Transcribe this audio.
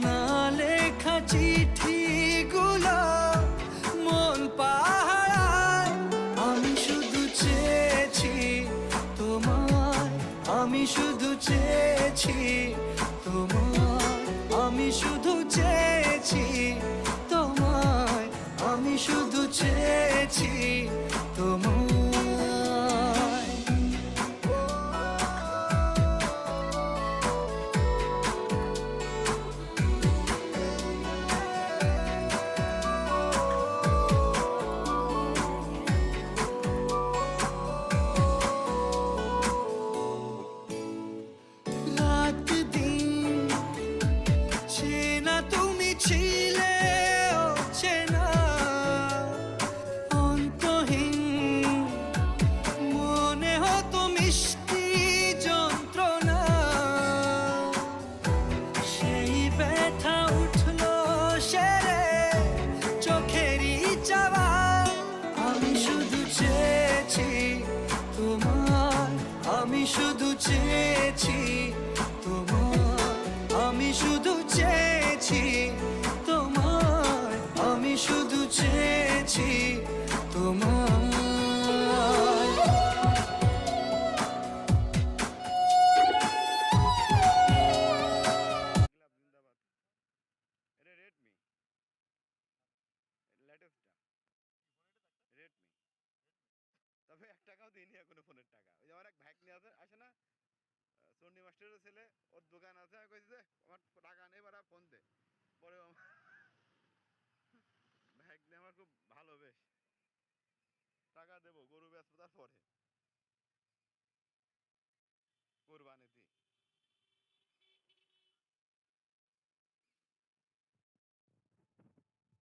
না লেখা চিঠিগুলো মন পাহারায়। আমি শুধু চেয়েছি তোমায়, আমি শুধু চেয়েছি তোমায়, আমি শুধু চেয়েছি তোমায়, আমি শুধু চেয়েছি তোমায়। রাত দিন চেনা তুমি ছিলে চেনা অন্তহীন, মনে হতো মিষ্টি যন্ত্রণা। সেই ব্যথা উঠলো সেরে চোখেরই চাওয়া। আমি শুধু চেয়েছি তোমার, আমি শুধু চেয়েছি তোমার, আমি শুধু চেয়েছি তোমার, আমি শুধু চেয়েছি তোমার। এটা রেডমি লেটেস্টটা, রেডমি। তবে 1 টাকাও দিইনি এখনো ফোনের টাকা। ওই যে আমার এক ভাগ্নি আছে আসে না, চন্ডী মাস্টারের ছেলে, ওর দোকান আছে। আমি কইছি যে আমার টাকা নেই, বাড়া ফোন দে। পরে ভাগ্নি আমার খুব ভালো, বেশ টাকা দেবো, গরু বেচবো তারপরে।